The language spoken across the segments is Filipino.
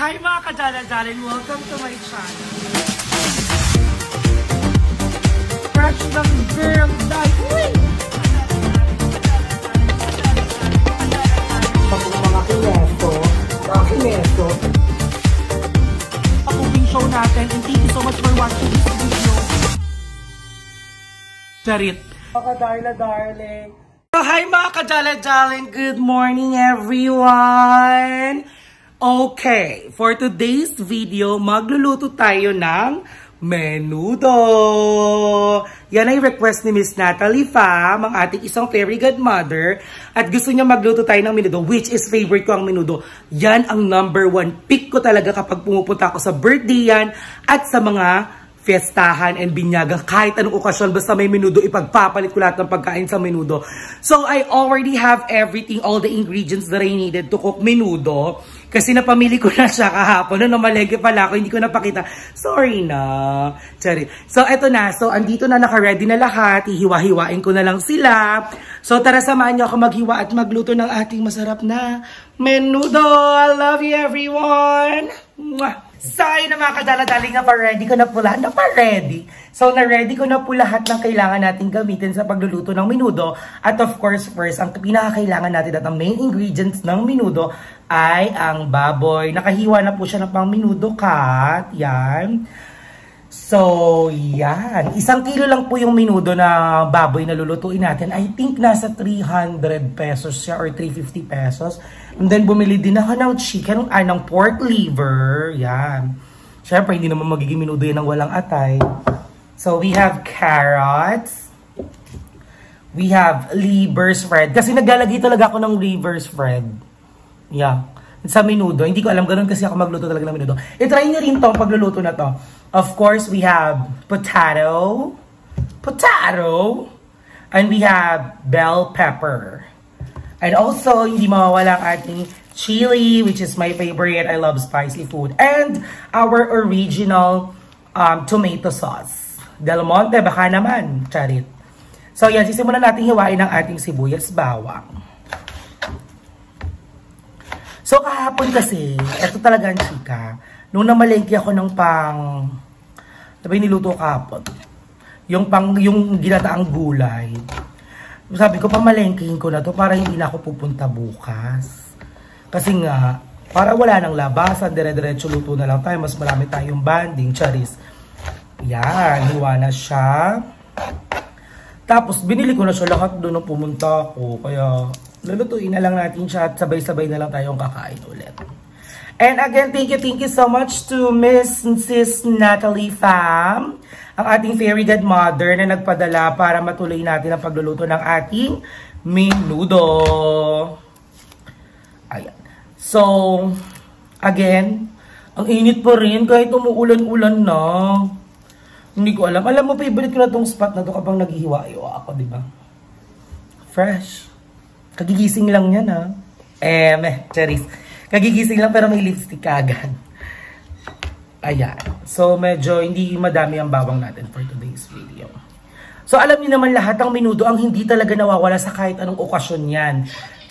Hi mga kadala-daling! Welcome to my channel. Fresh ng girl night! Mga kineso. Pag-ubing show natin, and thank you so much for watching this video. Charit. Mga kadala-darling. Hi mga kadala-darling! Good morning everyone! Okay, for today's video, magluluto tayo ng menudo. Yan ay request ni Miss Natalie Pham, ang ating isang very good mother. At gusto niya magluto tayo ng menudo, which is favorite ko ang menudo. Yan ang #1 pick ko talaga kapag pumupunta ako sa birthday yan at sa mga fiestahan and binyaga. Kahit anong okasyon, basta may menudo, ipagpapalit ko lahat ng pagkain sa menudo. So, I already have everything, all the ingredients that I needed to cook menudo. Kasi napamili ko na siya kahapon. Nung namalengke pala ako, hindi ko napakita. Sorry na. Sorry. So, eto na. So, andito na, naka-ready na lahat. Ihiwa-hiwain ko na lang sila. So, tara samahan niyo ako maghiwa at magluto ng ating masarap na menudo. I love you, everyone! Mwah! So, ayun na mga kadala-daling, na-ready ko na po lahat. Na-ready. So, na-ready ko na po lahat ng kailangan natin gamitin sa pagluluto ng menudo. At of course, first, ang pinakakailangan natin at ang main ingredients ng menudo ay ang baboy. Nakahiwa na po siya ng pang menudo cut. Yan. So, yan. 1 kilo lang po yung menudo na baboy na lulutuin natin. I think nasa 300 pesos siya or 350 pesos. And then, bumili din ako ng chicken, ng pork liver. Yan. Siyempre, hindi naman magiging menudo yan ng walang atay. So, we have carrots. We have liver spread. Kasi naglalagay talaga ako ng liver spread. Yeah. Sa menudo. Hindi ko alam, ganun kasi ako magluto talaga ng menudo. I-try nyo rin tong pagluluto na to. Of course, we have potato, and we have bell pepper. And also, hindi mawawala ang ating chili, which is my favorite. I love spicy food. And our original tomato sauce. Del Monte, baka naman. Charit. So, yan. Sisimulan natin hiwain ang ating sibuyas bawang. So, kahapon kasi, ito talaga ang chika. Nung namalengke ako ng sabi niluto kahapon. Yung ginataang gulay. Sabi ko, pamalengkehin ko na to para hindi na ako pupunta bukas. Kasi nga, para wala nang labasan, dire-diretso luto na lang tayo. Mas marami tayong banding, charis. Yan, hiwa na siya. Tapos, binili ko na siya lahat doon nung pumunta ako. Kaya, lulutuin na lang natin siya at sabay-sabay na lang tayong kakain ulit. And again, thank you so much to Miss Natalie Pham, ang ating very good mother na nagpadala para matuloy natin ang pagluluto ng ating menudo. Ayan. So, again, ang init pa rin kahit umuulan-ulan na. Hindi ko alam. Alam mo, favorite ko na tong spot na to kapag naghihiwa-hiwa ako, di ba? Fresh. Kagigising lang yan, ha? Charis. Kagigising lang pero may lipstick agad. Ayan. So, medyo hindi madami ang bawang natin for today's video. So, alam niyo naman lahat ng menudo ang hindi talaga nawawala sa kahit anong okasyon yan.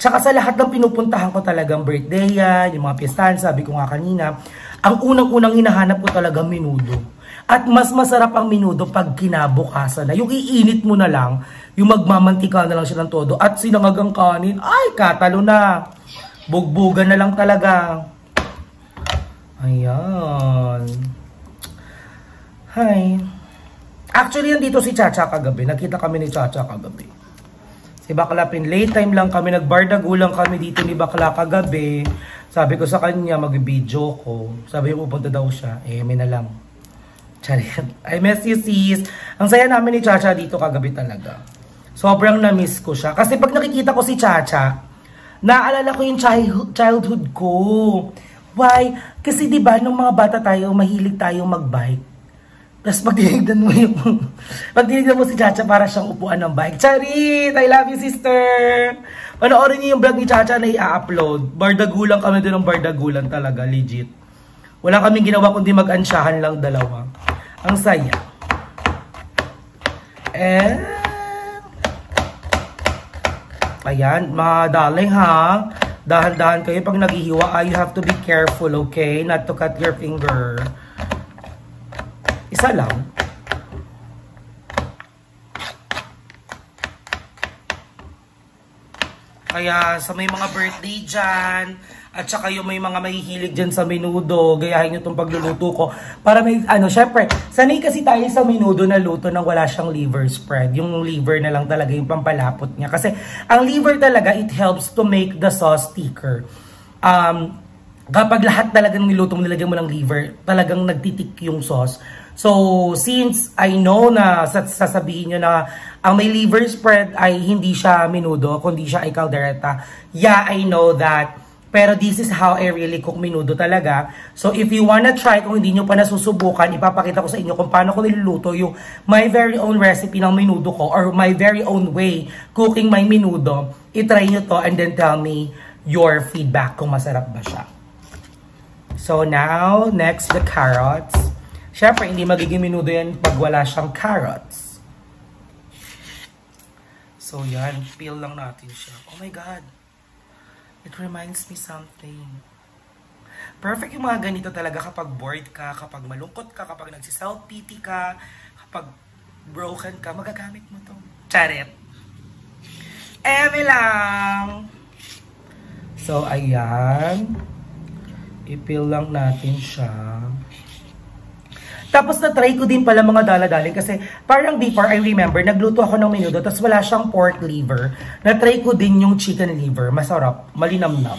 Tsaka sa lahat ng pinupuntahan ko talagang birthday yan, yung mga piestahan, sabi ko nga kanina, ang unang-unang hinahanap ko talaga menudo. At mas masarap ang menudo pag kinabukasan na. Yung iinit mo na lang, yung magmamantika na lang siya ng todo. At sinangagang kanin, ay, katalo na. Bugbugan na lang talaga. Ayan. Hi. Actually, andito si Chacha kagabi. Nakita kami ni Chacha kagabi. Si Bakla late time lang kami. Nagbardagulang kami dito ni Bakla kagabi. Sabi ko sa kanya, mag-video ko. Sabi ko, pupunta daw siya. May na lang. Charit. I miss you, sis. Ang saya namin ni Chacha dito kagabi talaga. Sobrang na-miss ko siya. Kasi pag nakikita ko si Chacha, naalala ko yung childhood ko. Why? Kasi diba, nung mga bata tayo, mahilig tayo mag-bike. Tapos pag tinignan mo si Chacha, para siyang upuan ng bike. Charit! I love you, sister! Panoorin niyo yung vlog ni Chacha na i-upload. Bardagulan kami din ng bardagulan talaga, legit. Wala kaming ginawa kundi mag-ansyahan lang dalawa. Ang saya. Ayan, mga darling ha. Dahan-dahan kayo pag naghihiwa. You have to be careful, okay? Not to cut your finger. Isa lang. Kaya sa may mga birthday dyan, at saka yung may mga mahihilig dyan sa menudo, gayahin nyo itong pagluluto ko. Para may, syempre, sanay kasi tayo sa menudo na luto nang wala siyang liver spread. Yung liver na lang talaga yung pampalapot niya. Kasi ang liver talaga, it helps to make the sauce thicker. Kapag lahat talagang niluto mo, nilagyan mo ng liver, talagang nagtitik yung sauce. So, since I know na sasabihin nyo na ang may liver spread ay hindi siya menudo, kundi siya ay caldereta, yeah, I know that. Pero this is how I really cook menudo talaga. So, if you wanna try, kung hindi nyo pa nasusubukan, ipapakita ko sa inyo kung paano ko niluluto yung my very own recipe ng menudo ko or my very own way cooking my menudo. I-try nyo to and then tell me your feedback kung masarap ba siya. So, now, next, the carrots. Siyempre, hindi magiging menudo yan pag wala siyang carrots. So, yan. Peel lang natin siya. Oh my God. It reminds me something. Perfect yung mga ganito talaga kapag bored ka, kapag malungkot ka, kapag nagsiself-pity ka, kapag broken ka, magagamit mo to. Charet. Eme lang. So, ayan. I-peel lang natin siya. Tapos na-try ko din pala mga dala-dali kasi parang before I remember, nagluto ako ng menudo tapos wala siyang pork liver. Na-try ko din yung chicken liver. Masarap. Malinamnam.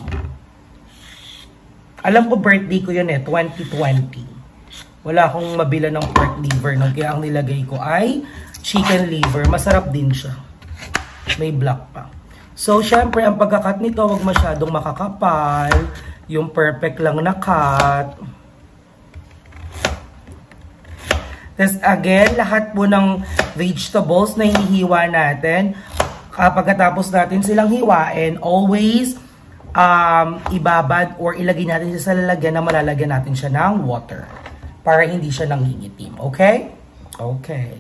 Alam ko birthday ko yun 2020. Wala akong mabila ng pork liver nun. Kaya ang nilagay ko ay chicken liver. Masarap din siya. May black pa. So, syempre, ang pagkakat nito, wag masyadong makakapal. Yung perfect lang na cut. Tapos again, lahat po ng vegetables na hinihiwa natin, pagkatapos natin silang hiwain, always ibabad or ilagay natin siya sa lalagyan na malalagyan natin siya ng water para hindi siya nangingitim. Okay? Okay.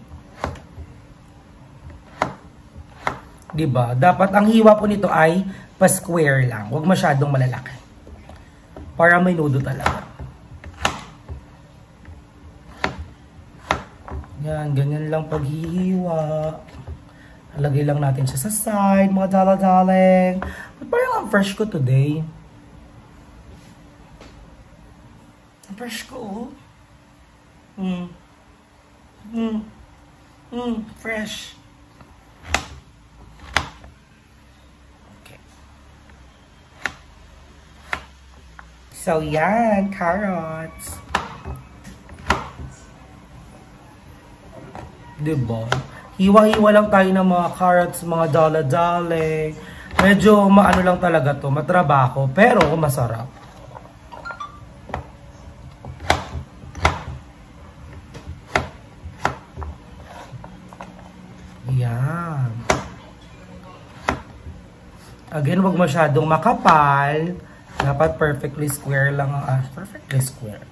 Diba? Dapat ang hiwa po nito ay pa-square lang. Huwag masyadong malalaki. Para may nudo talaga. Yan, ganyan lang paghihiwa. Lagay lang natin siya sa side, mga dala-daling. But parang ang fresh ko today. Ang fresh ko, oh. Fresh. Okay. So, yan, carrots. Diba? Hiwa-hiwa lang tayo ng mga carrots, mga dala-dale. Medyo maano lang talaga to, matrabaho, pero masarap. Yan. Again, wag masyadong makapal. Dapat perfectly square lang. Perfectly square.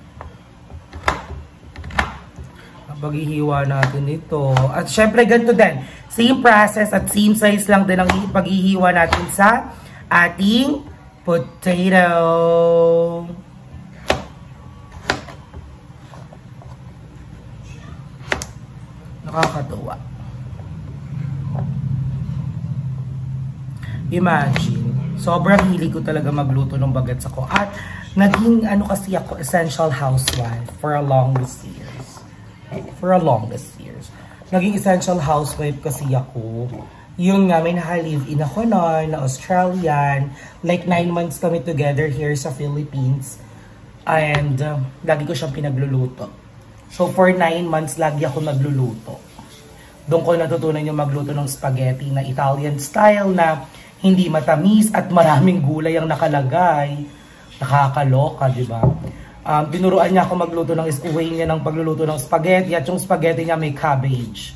Paghihiwa natin ito. At syempre ganito din. Same process at same size lang din ang paghihiwa natin sa ating potato. Nakakatuwa. Imagine, sobrang hilig ko talaga magluto ng bagets ako. At naging kasi ako, essential housewife for a longest years. Naging essential housewife kasi ako. Yung nga, may naka-live-in ako noon, na Australian. Like 9 months kami together here sa Philippines. And lagi ko siyang pinagluluto. So for 9 months, lagi ako nagluluto. Doon ko natutunan yung magluto ng spaghetti na Italian style na hindi matamis at maraming gulay ang nakalagay. Nakakaloka, di ba? Tinuruan niya ako magluto ng way niya ng pagluluto ng spaghetti at yung spaghetti niya may cabbage.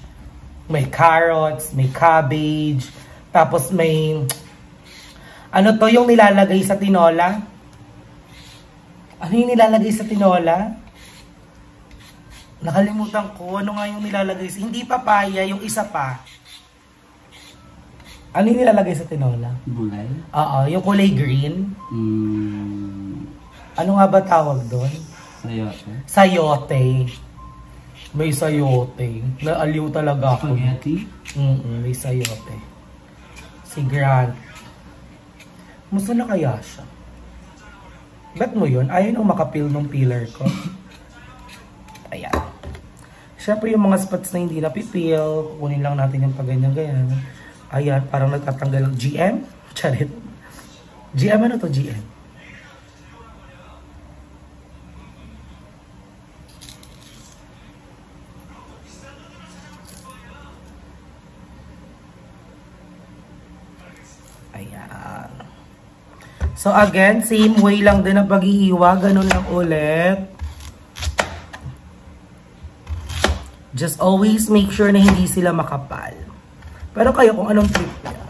May carrots, may cabbage, tapos may ano to yung nilalagay sa tinola? Ano yung nilalagay sa tinola? Nakalimutan ko ano nga yung nilalagay sa hindi papaya, yung isa pa. Ano yung nilalagay sa tinola? Gulay? Oo, yung kulay green. Ano nga ba tawag doon? Sayote? Sayote. May sayote. Naaliw talaga ako. Spaghetti? May sayote. Si Grant. Musta na kaya siya? Bet mo yun? Ayaw nang makapil ng pillar ko. Ayan. Siyempre yung mga spots na hindi napipil, kukunin lang natin yung pag-ganyan-ganyan. Ayan, parang nagtatanggal ng GM. Charit. GM, ano to GM? Ayan. So again, same way lang din ang paghihiwa. Ganun lang ulit. Just always make sure na hindi sila makapal. Pero kayo kung anong trip niya.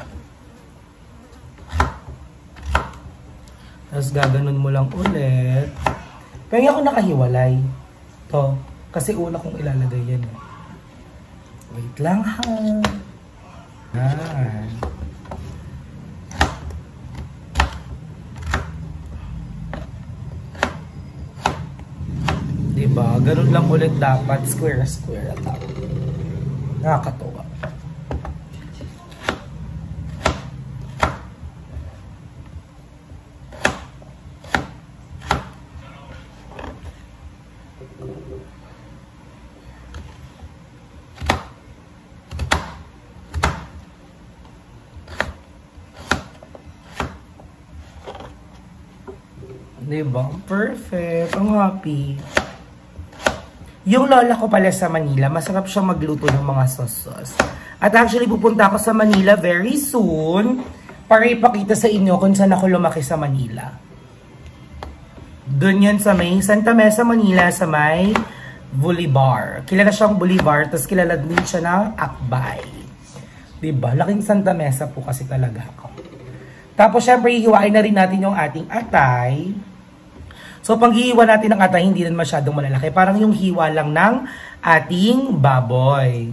Tapos gaganon mo lang ulit. Pero hindi ako nakahiwalay. To. Kasi una kong ilalagay yan. Wait lang ha. Yan. Diba? Ganun lang ulit dapat. Square at ako. Nakakatawa. Diba? Perfect. Ang happy. Yung lola ko pala sa Manila, masarap siya magluto ng mga sauce. At actually, pupunta ako sa Manila very soon para ipakita sa inyo kung saan ako lumaki sa Manila. Doon yan sa may Santa Mesa, Manila, sa may Bolivar. Kilala siyang Bolivar, tapos kilala din siya ng Akbay. Diba? Laking Santa Mesa po kasi talaga ako. Tapos, syempre, hihiwain na rin natin yung ating atay. So, pag hihiwa natin ng atay, hindi rin masyadong malalaki. Parang yung hiwa lang ng ating baboy.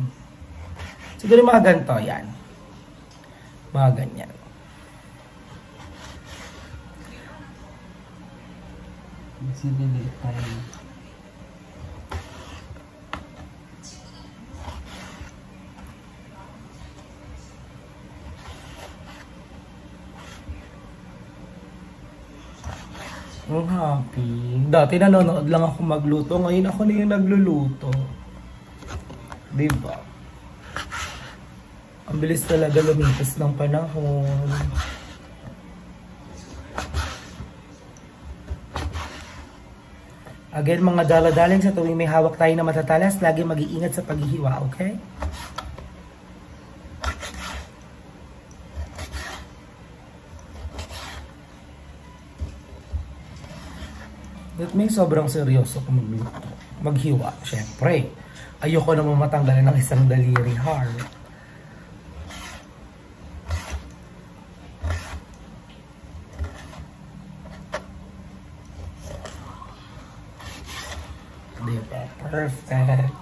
Siguro mga ganito, yan. Mga ganyan. Sige, tayo. Ang happy. Dati nanonood lang ako magluto. Ngayon ako na yung nagluluto. Diba? Ang bilis talaga lumipas ng panahon. Again, mga daladaling sa tuwing may hawak tayo na matatalas, lagi mag-iingat sa paghihiwa, okay? That means sobrang seryoso kung maghiwa. Siyempre, ayoko naman matanggalan ng isang daliri heart. Diba? Perfect.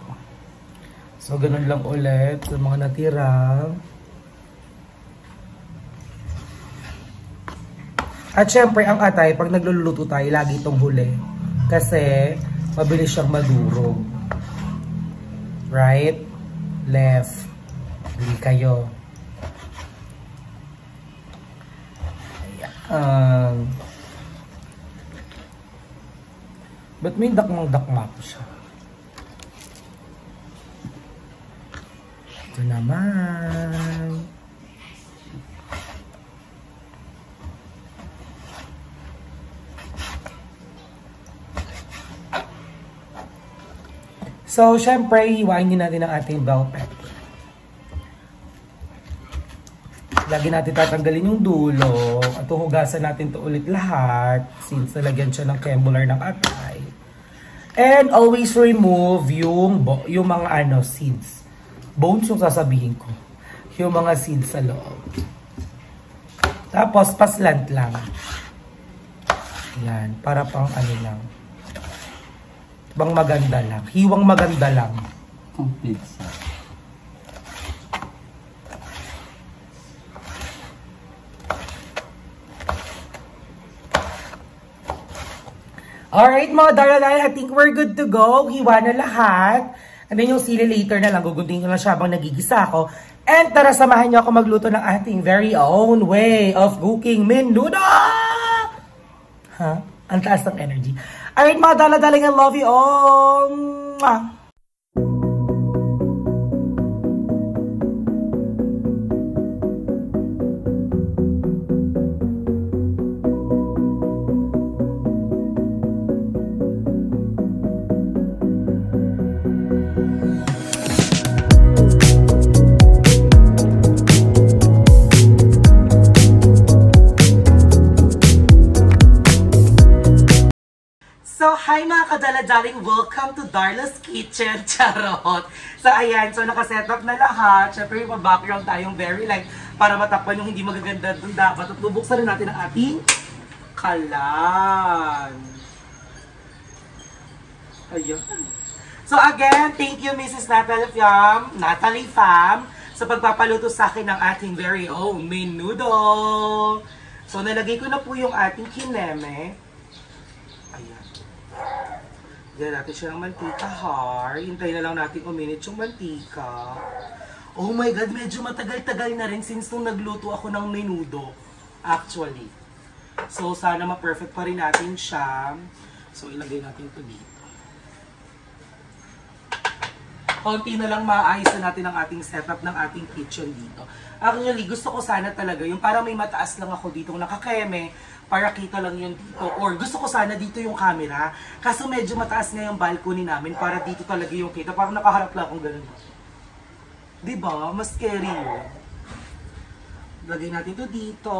So, ganun lang ulit sa mga natira. At syempre, ang atay, pag nagluluto tayo, lagi itong huli. Kasi, mabilis siyang madurog. Right? Left. Huli kayo. Ayan. Ba't may dakmang-dakma po siya? Ito naman. So, syempre, hiwain din natin ang ating bell pepper. Lagi natin tatanggalin yung dulo at huhugasan natin to ulit lahat since nalagyan siya ng kembular ng atay. And always remove yung mga seeds. Bones yung sasabihin ko. Yung mga seeds sa loob. Tapos, paslant lang. Yan, para pang lang. Bang maganda lang. Hiwang maganda lang. Ang pizza. Alright mga darling, I think we're good to go. Hiwa na lahat. And then yung sili later na lang, gugunting ko lang siya habang nagigisa ako. And tara, samahan niyo ako magluto ng ating very own way of cooking menudo! Ha? Ang taas ng energy. Alright mga darling, I love you all! Mwah! So, hi mga kadala-daling! Welcome to Darla's Kitchen! Charot! So, ayan. So, nakasetup na lahat. Siyempre, yung background tayong very light para matakpan yung hindi magaganda doon dapat. At bubuksan na natin ang ating kalan. Ayan. So, again, thank you Mrs. Natalie Pham sa pagpapaluto sa akin ng ating very own menudo. So, nalagay ko na po yung ating kineme. Ayan. Diyan natin siya ng mantika, har. Hintay na lang natin uminit yung mantika. Oh my God, medyo matagal-tagal na rin since nung nagluto ako ng menudo. Actually. So, sana ma-perfect pa rin natin siya. So, ilagay natin ito dito. Konti na lang maayos na natin ang ating setup ng ating kitchen dito. Actually, gusto ko sana talaga yung parang may mataas lang ako dito nakakeme para kita lang yun dito. Or gusto ko sana dito yung camera. Kaso medyo mataas nga yung balcony namin para dito talaga yung kita. Parang nakaharap lang akong ganun. Diba? Mas scary yun. Lagay natin ito dito.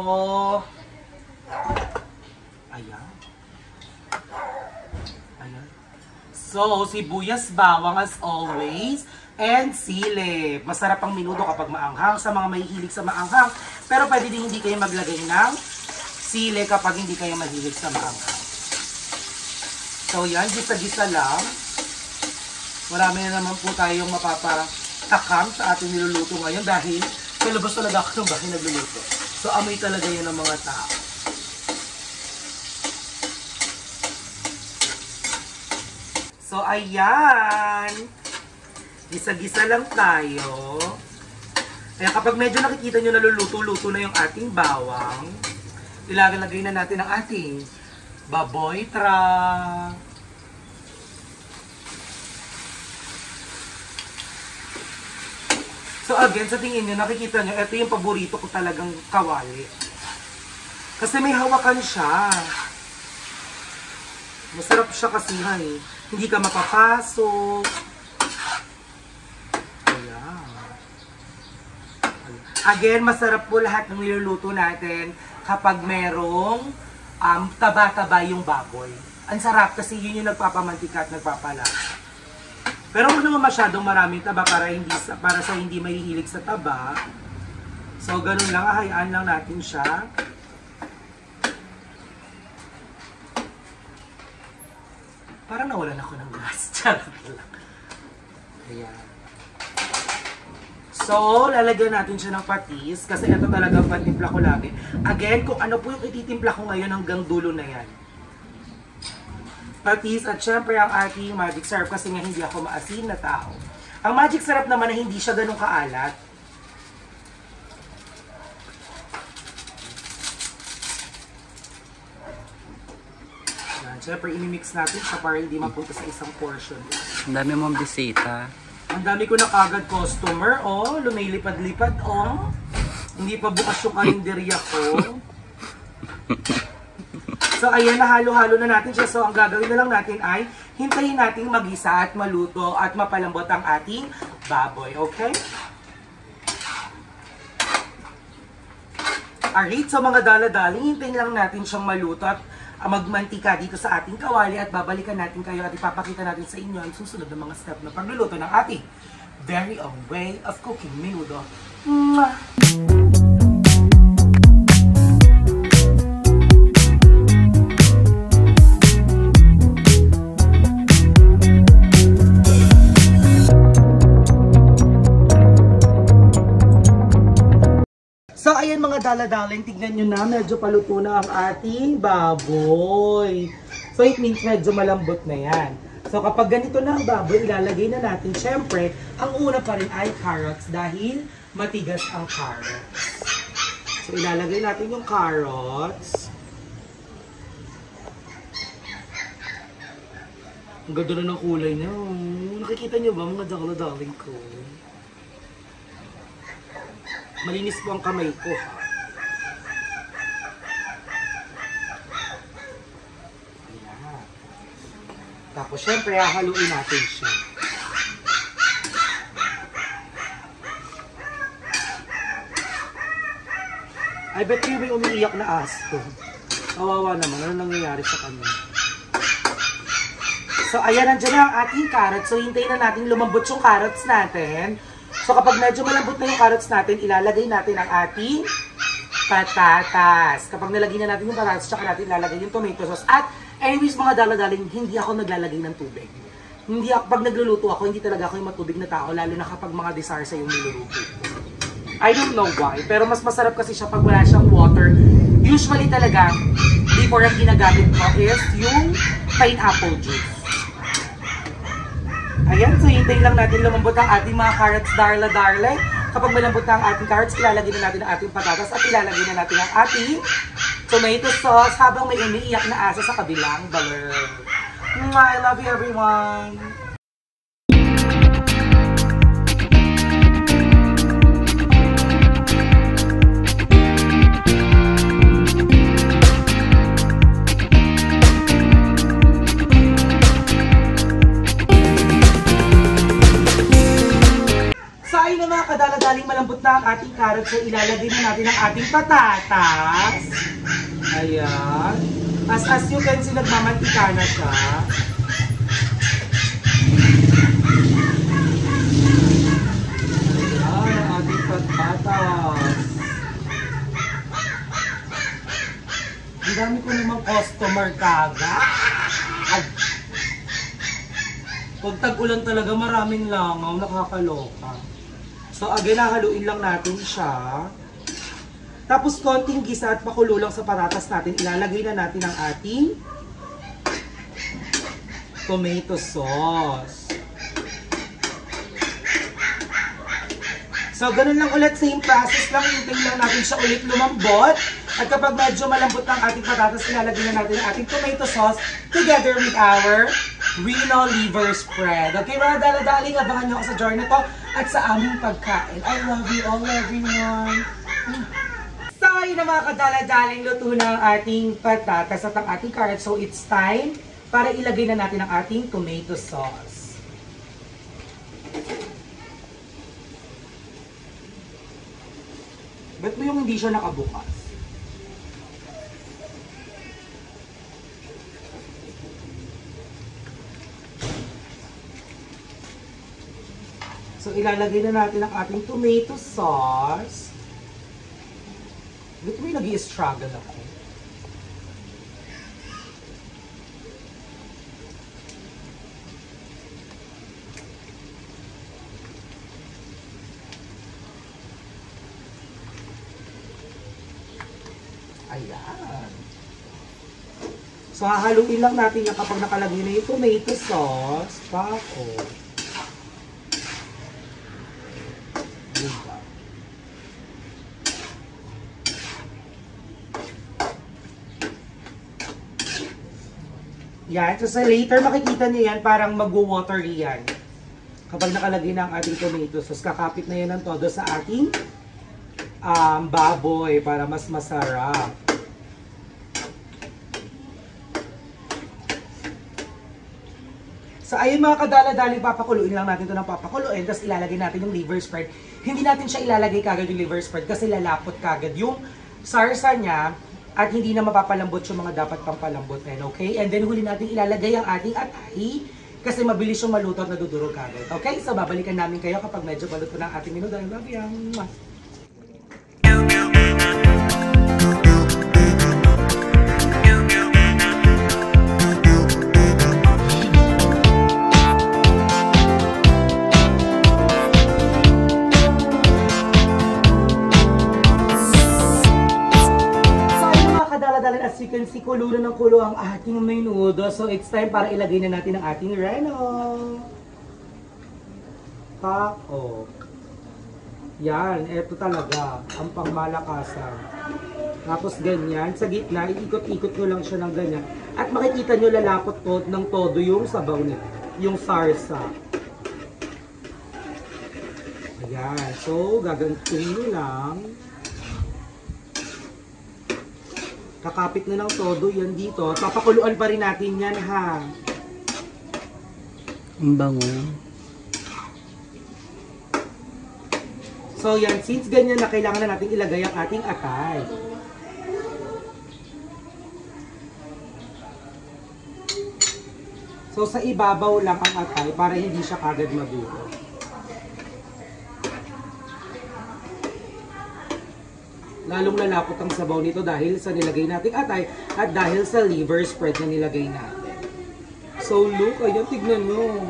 Ayan. Ayan. So, sibuyas, bawang as always. And sili. Masarap ang menudo kapag maanghang sa mga mahihilig sa maanghang. Pero pwede din hindi kayo maglagay ng sili kapag hindi kayo mahilig sa maanghang. So yan, gisa-gisa lang. Marami na naman po tayong mapapatakam sa ating niluluto ngayon dahil sa labas talaga ako ng bahay nagluluto. So amoy talaga yun ng mga tao. So ayan. Gisa-gisa lang tayo. Kaya kapag medyo nakikita nyo naluluto-luto na yung ating bawang, ilalagay na natin ang ating baboy tra. So again, sa tingin nyo, nakikita nyo, ito yung paborito ko talagang kawali. Kasi may hawakan siya. Masarap siya kasi hindi ka mapapasok. Again, masarap po lahat ng niluluto natin kapag merong taba-taba yung baboy. Ang sarap kasi yun yung nagpapamantika at nagpapalasa. Pero kung naman masyadong maraming taba para sa hindi mahihilig sa taba, so ganun lang, hayaan lang natin siya. Parang nawalan ako ng gas. Charot lang. Ayan. So, lalagyan natin siya ng patis kasi ito talagang pantimpla ko lagi. Again, kung ano po yung ititimpla ko ngayon hanggang dulo na yan. Patis at syempre ang ating magic syrup kasi nga hindi ako maasin na tao. Ang magic syrup naman na hindi siya ganun kaalat. Yan, syempre inimix natin siya para hindi mapunta sa isang portion. Ang dami mong bisita. Ang dami ko na kagad customer, oh. Lumilipad-lipad, oh. Hindi pa bukas yung karinderya ko. So, ayan, nahalo-halo na natin siya. So, ang gagawin na lang natin ay hintayin natin magisa at maluto at mapalambot ang ating baboy, okay? Alright, so mga dala-daling, hintayin lang natin siyang maluto at magmantika dito sa ating kawali at babalikan natin kayo at ipapakita natin sa inyo ang susunod na mga step na pagluluto ng ating very own way of cooking menudo. Mwah! So, ayan mga dala-daling, tignan nyo na, medyo paluto na ang ating baboy. So it means medyo malambot na yan. So kapag ganito na ang baboy, ilalagay na natin, syempre, ang una pa rin ay carrots dahil matigas ang carrots. So ilalagay natin yung carrots. Ang ganda na ng kulay niya. Nakikita niyo ba mga darling ko? Malinis po ang kamay ko, ha? Ayan. Tapos syempre, hahaluin natin siya. I bet you may umiiyak na aso. Kawawa naman. Ano nangyayari sa kanya? So, ayan, nandiyan na ang ating carrots. So, hintayin na natin lumambot yung carrots natin. So, kapag medyo malambot na yung carrots natin, ilalagay natin ang ating patatas. Kapag nalagay na natin yung patatas, tsaka natin ilalagay yung tomato sauce. At, anyways, mga daladaling, hindi ako naglalagay ng tubig. Hindi ako, pag nagluluto ako, hindi talaga ako yung matubig na tao, lalo na kapag mga desarsa yung niluluto. I don't know why, pero mas masarap kasi siya pag wala siyang water. Usually talaga, before ang ginagamit ko is yung pineapple juice. Ayan, so hintayin lang natin lumambot ang ating mga carrots, darla. Kapag malambot na ang ating carrots, ilalagay na natin ang ating patatas at ilalagay na natin ang ating tomato sauce habang may umiiyak na aso sa kabilang baler. I love you everyone! Kadaladaling malambot na ang ating carrots, so ilalagay na natin ang ating patatas. Ayan. As you can see, nagmamantika na siya. Ayan, ang ating patatas. Ang dami ko namang customer kaga. Pag tag-ulan talaga, maraming langaw, nakakaloka. So, again, haluin lang natin siya. Tapos, konting gisa at pakulo lang sa patatas natin. Ilalagay na natin ang ating tomato sauce. So, ganun lang ulit. Same process lang. Hintayin lang natin siya ulit lumambot. At kapag medyo malambot ang ating patatas, ilalagay na natin ang ating tomato sauce together with our Reno liver spread. Okay, mga daladaling, abangan nyo ako sa journey ko at sa aming pagkain. I love you all, everyone. So, yun na mga kadaladaling, luto na ang ating patatas at ang ating carrots. So, it's time para ilagay na natin ang ating tomato sauce. Ba't mo yung hindi siya nakabukas? So, ilalagay na natin ang ating tomato sauce. Dito may nag-i-struggle ako. Ayan. So, hahaluin lang natin yan kapag nakalagay na yung tomato sauce. Pako. Yan. So, sa later makikita niyo yan, parang mag-watery yan. Kapag nakalagay na ang ating tomato sauce, kakapit na yan ng todo sa ating baboy para mas masarap. So, ayun mga kadala-daling, papakuluin lang natin ito ng papakuluin, tapos ilalagay natin yung liver spread. Hindi natin siya ilalagay kagad yung liver spread kasi lalapot kagad yung sarsa niya at hindi na mapapalambot yung mga dapat pampalambot. Okay? And then huli natin ilalagay ang ating atay kasi mabilis yung maluto at nadudurog kagad. Okay? So, babalikan namin kayo kapag medyo maluto na ang ating minuto. I love you! As you can see, kulo na ng kulo ang ating menudo. So it's time para ilagay na natin ang ating reno. Tako. Yan, eto talaga ang pangmalakasan. Tapos ganyan, sa gitna, iikot-ikot nyo lang siya ng ganyan. At makikita nyo lalapot to ng todo yung sabaw nito, yung sarsa. Ayan, so gagantin nyo lang. Kakapit na ng todo yan dito. Papakuluan pa rin natin yan ha. Ang bango. So yan, since ganyan na, kailangan na natin ilagay ang ating atay. So sa ibabaw lang ang atay para hindi siya kagad mabuo. Lalong lalapot ang sabaw nito dahil sa nilagay nating atay at dahil sa liver spread na nilagay natin. So look, ayan, tignan nyo.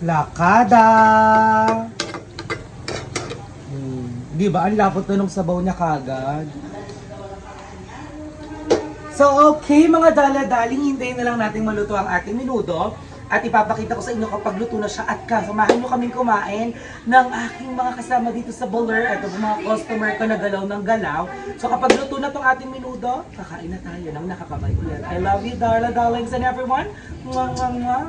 Lakada! Di ba? Ang lapot na nung sabaw niya kagad. So, okay mga dala-daling, hintayin na lang natin maluto ang ating menudo. At ipapakita ko sa inyo kapag luto na siya. At kasamahan nyo kaming kumain ng aking mga kasama dito sa Baler. Ito po mga customer ko na galaw ng galaw. So kapag luto na tong ating menudo, kakain na tayo ng nakakabay ulit. I love you, darla-darlings and everyone. Mwah, mwah, mwah.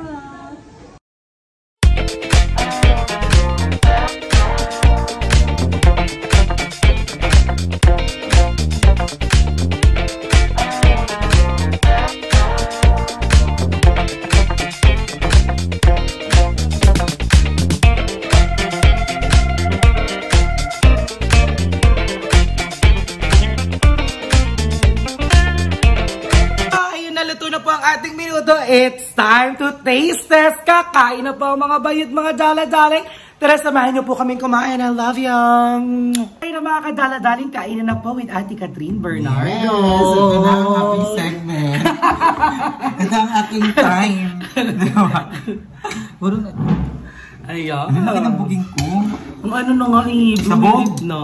It's time to taste test. Kakain na po mga bayot, mga dala-daling. Tara, samahan niyo po kaming kumain. I love you. Ay na mga kadala-daling, kainan na po with Ate Catherine Bernardo. Yes, ito na ang happy segment. Ito ang aking time. Puro na. Ayan. Ano laki ng buging ko? Ang ano na nga Sabog? na.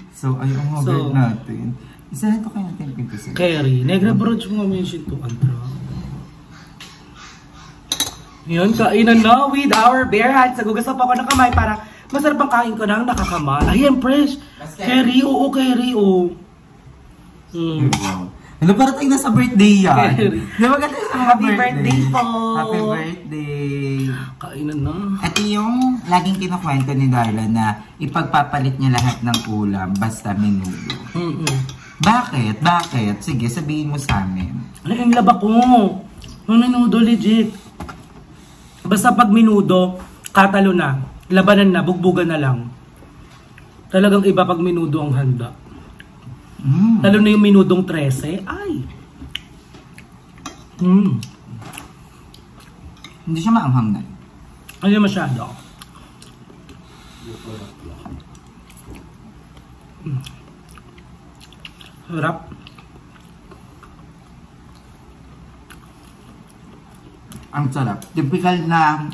So, ayun ang order natin. Isahan ko kayo natin pinto sa Kerry, Negra Broch mo nga mention to Antra. Yan, kainan na with our bare hands. Nagugas pa ako ng kamay para masarap ang kain ko ng nakakamay. Ayan, fresh. Kerry, oo, Kerry, oo. Wow. Ano, parang tayo nasa birthday yan. Di ba ganda sa mga Happy birthday po. Happy birthday. Kainan na. Ito yung laging kinukwento ni Darla na ipagpapalit niya lahat ng ulam basta menudo. Bakit? Bakit? Sige, sabihin mo sa amin. Ay, ang laba ko. Menudo, legit. Basta pag minudo, katalo na, labanan na, bugbugan na lang. Talagang iba pag minudo ang handa. Lalo na yung minudong 13, ay. Hindi siya maanghang na. Hindi masyado. Harap. Ang sarap. Typical na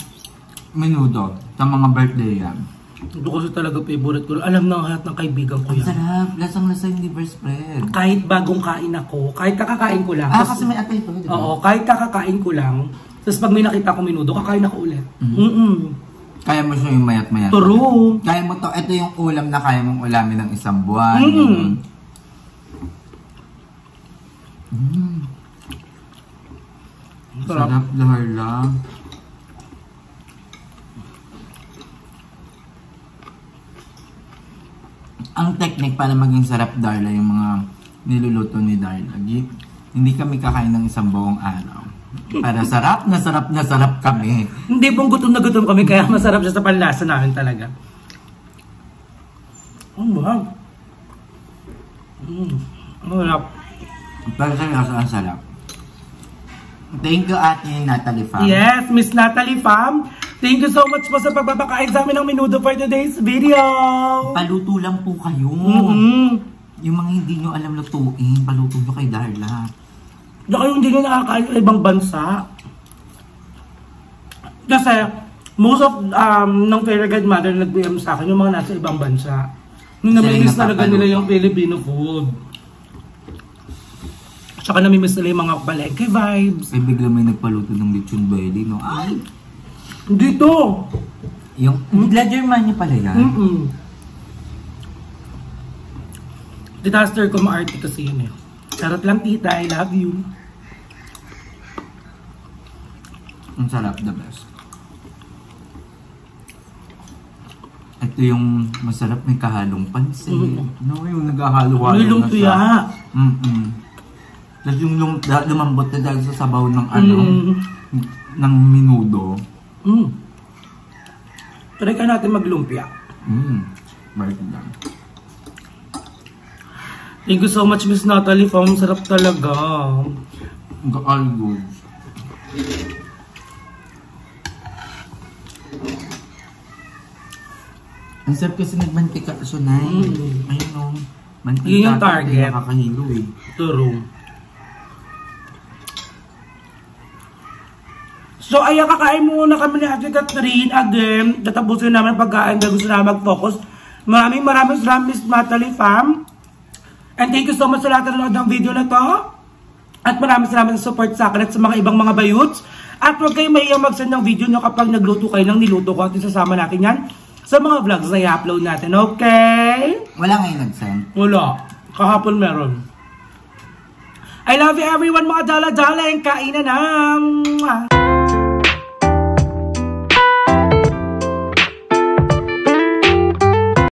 menudo sa mga birthday yan. Ito kasi talaga favorite ko. Alam ng lahat ng kaibigan ko Ang yan. sarap. Lasang-lasa yung liver spread. Kahit bagong kain ako, kahit kakakain ko lang. Kasi may atay ito, di ba? Oo, kahit kakakain ko lang. Tapos pag may nakita ko menudo, kakain ako ulit. Kaya mo siya yung mayat-mayat. True. Kaya mo to. Ito yung ulam na kaya mong ulamin ng isang buwan. Sarap, Darla. Ang technique para maging sarap, Darla, yung mga niluluto ni Darla. Hindi kami kakain ng isang buong araw. Para sarap na sarap na sarap kami. Hindi pong gutom na gutom kami, kaya masarap siya sa panlasa namin talaga. Ang mahal. Sarap. Pero seryoso, ang sarap. Thank you, Ate Natalie Pham. Yes, Miss Natalie Pham. Thank you so much po sa pagpapakain sa amin ng menudo for today's video. Paluto lang po kayo. Yung mga hindi nyo alam lutuin, paluto nyo kay Darla. Saka yung hindi nyo nakakain sa ibang bansa. Kasi most of ng fairy godmother na nag-PM sa akin, yung mga nasa ibang bansa. Namimiss talaga napapalo. nila yung Filipino food. Tsaka namimiss nila yung mga palengke vibes. Ay, bigla may nagpaluto ng lechon belly, no? Ay! Dito! Yung, La Germania pala yan. Disaster ko maarte kasi yun eh. Charot lang tita, I love you. Ang sarap, the best. Ito yung masarap, may kahalong pansit. No, yung naghahalo-halo May lumpia. Tapos yung lumambot na dahil sa sabaw ng ng minudo. Try ka natin maglumpia. Right lang. Thank you so much, Miss Natalie Fong. Sarap talaga. All good. Ang sarap kasi nagmantika, Sunay. Ayun o. Mantika. Yun yung target. Nakakahilo eh. True. So, ayan, kakain muna kami ni Ate Catherine. Again, tatapusin namin pagkain dahil gusto na mag-focus. Maraming salamat, Miss Natalie Fam. And thank you so much sa lahat na nanood ng video na to. At maraming salamat sa support sa akin at sa mga ibang mga bayuts. At huwag kayong mahiyang mag-send ng video nyo kapag nagluto kayo ng niluto ko at isasama natin yan sa mga vlogs na i-upload natin. Okay? Wala ngayon nag-send. Wala. Kahapon meron. I love you everyone mga dala-dala. Kainan na.